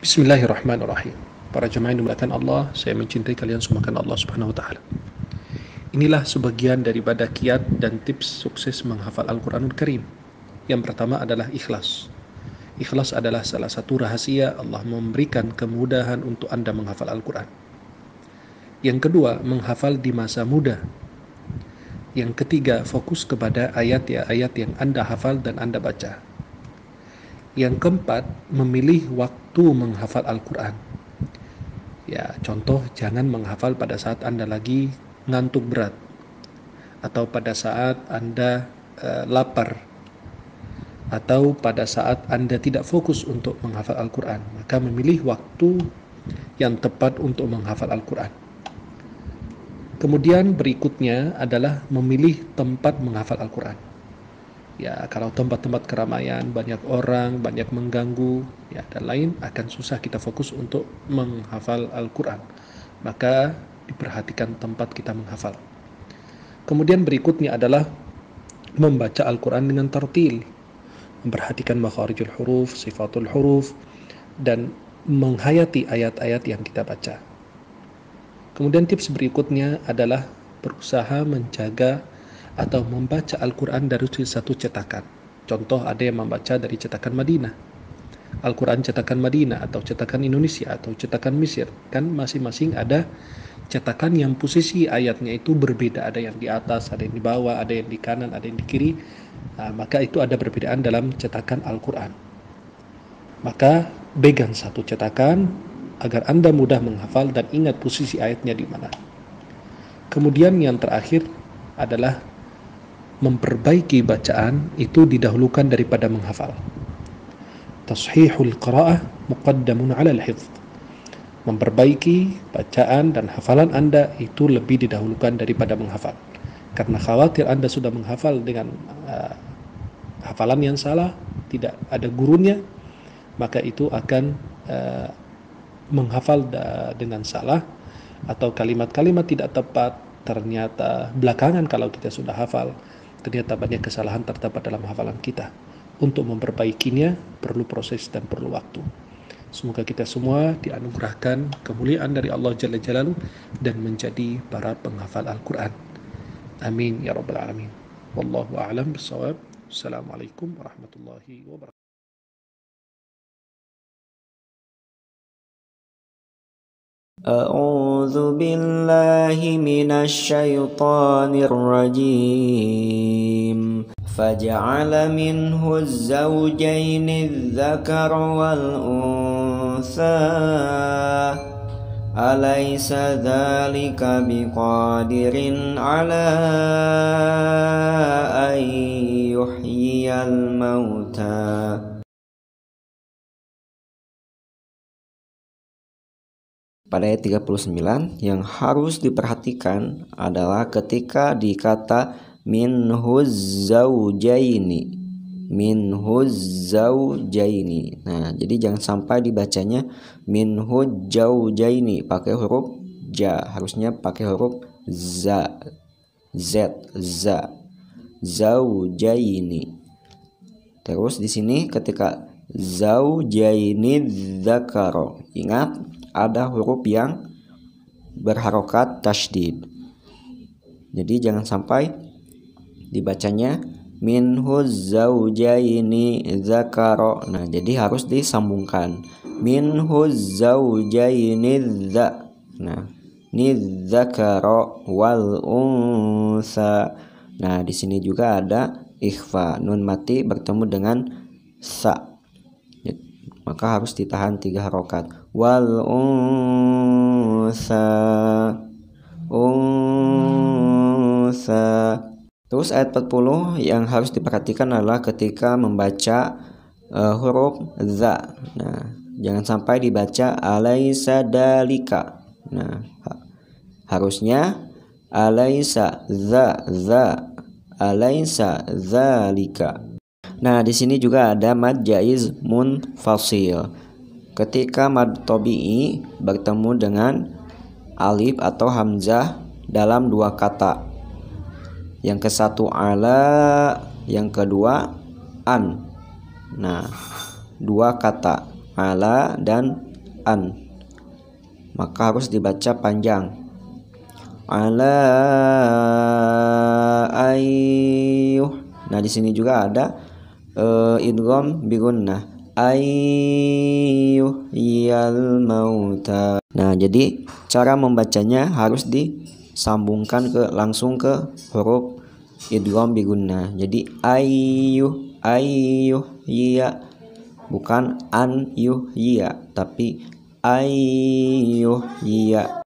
Bismillahirrahmanirrahim. Para jemaah yang dimuliakan Allah, saya mencintai kalian semua karena Allah Subhanahu wa taala. Inilah sebagian daripada kiat dan tips sukses menghafal Al-Qur'anul Karim. Yang pertama adalah ikhlas. Ikhlas adalah salah satu rahasia Allah memberikan kemudahan untuk Anda menghafal Al-Qur'an. Yang kedua, menghafal di masa muda. Yang ketiga, fokus kepada ayat yang Anda hafal dan Anda baca. Yang keempat, memilih waktu menghafal Al-Quran. Ya, contoh, jangan menghafal pada saat Anda lagi ngantuk berat atau pada saat Anda lapar atau pada saat Anda tidak fokus untuk menghafal Al-Quran. Maka memilih waktu yang tepat untuk menghafal Al-Quran. Kemudian berikutnya adalah memilih tempat menghafal Al-Quran. Ya, kalau tempat-tempat keramaian, banyak orang, banyak mengganggu, ya, dan lain, akan susah kita fokus untuk menghafal Al-Quran. Maka diperhatikan tempat kita menghafal. Kemudian berikutnya adalah membaca Al-Quran dengan tartil, memperhatikan makharijul huruf, sifatul huruf, dan menghayati ayat-ayat yang kita baca. Kemudian tips berikutnya adalah berusaha menjaga atau membaca Al-Quran dari satu cetakan. Contoh, ada yang membaca dari cetakan Madinah, Al-Quran cetakan Madinah, atau cetakan Indonesia, atau cetakan Mesir. Kan masing-masing ada cetakan yang posisi ayatnya itu berbeda. Ada yang di atas, ada yang di bawah, ada yang di kanan, ada yang di kiri. Maka itu ada perbedaan dalam cetakan Al-Quran. Maka pegang satu cetakan agar Anda mudah menghafal dan ingat posisi ayatnya di mana. Kemudian yang terakhir adalah memperbaiki bacaan itu didahulukan daripada menghafal. Tashihul qira'ah muqaddamun 'ala al-hifz. Memperbaiki bacaan dan hafalan Anda itu lebih didahulukan daripada menghafal. Karena khawatir Anda sudah menghafal dengan hafalan yang salah, tidak ada gurunya, maka itu akan menghafal dengan salah atau kalimat-kalimat tidak tepat. Ternyata belakangan kalau kita sudah hafal, ternyata banyak kesalahan terdapat dalam hafalan kita. Untuk memperbaikinya perlu proses dan perlu waktu. Semoga kita semua dianugerahkan kemuliaan dari Allah Jalla Jalaluhu dan menjadi para penghafal Al-Quran. Amin ya rabbal alamin. Wallahu a'lam bishawab. Assalamualaikum warahmatullahi wabarakatuh. أعوذ بالله من الشيطان الرجيم فجعل منه الزوجين الذكر والأنثى أليس ذلك بقادر على أن يحيي الموتى. Pada ayat 39 yang harus diperhatikan adalah ketika dikata minhuz zaujaini. Nah, jadi jangan sampai dibacanya minhuz zaujaini pakai huruf ja, harusnya pakai huruf za. Zaujaini. Terus di sini ketika zaujaini dzakaro, ingat ada huruf yang berharokat tasydid. Jadi jangan sampai dibacanya minhuz zaujaini dzakaro. Nah, jadi harus disambungkan. Minhuz zaujaini dza. Nah, nidzakaro wal unsa. Nah, di sini juga ada ikhfa, nun mati bertemu dengan sa. Maka harus ditahan 3 harokat. Wal unsa. Terus ayat 40 yang harus diperhatikan adalah ketika membaca huruf za. Nah, jangan sampai dibaca alaisa dalika. Nah, harusnya alaisa za. Alaisa zalika. Nah, di sini juga ada mad jaiz munfasil. Ketika mad tabi'i bertemu dengan alif atau hamzah dalam 2 kata. Yang ke satu ala, yang kedua an. Nah, 2 kata. ala dan an, maka harus dibaca panjang. Ala ayyuh. Nah di sini juga ada idgham bi gunnah, ayyuh yal mauta. Nah jadi cara membacanya harus disambungkan langsung ke huruf idgham bi gunnah. Jadi ayyuh ya, bukan an yuh ya, tapi ayyuh ya.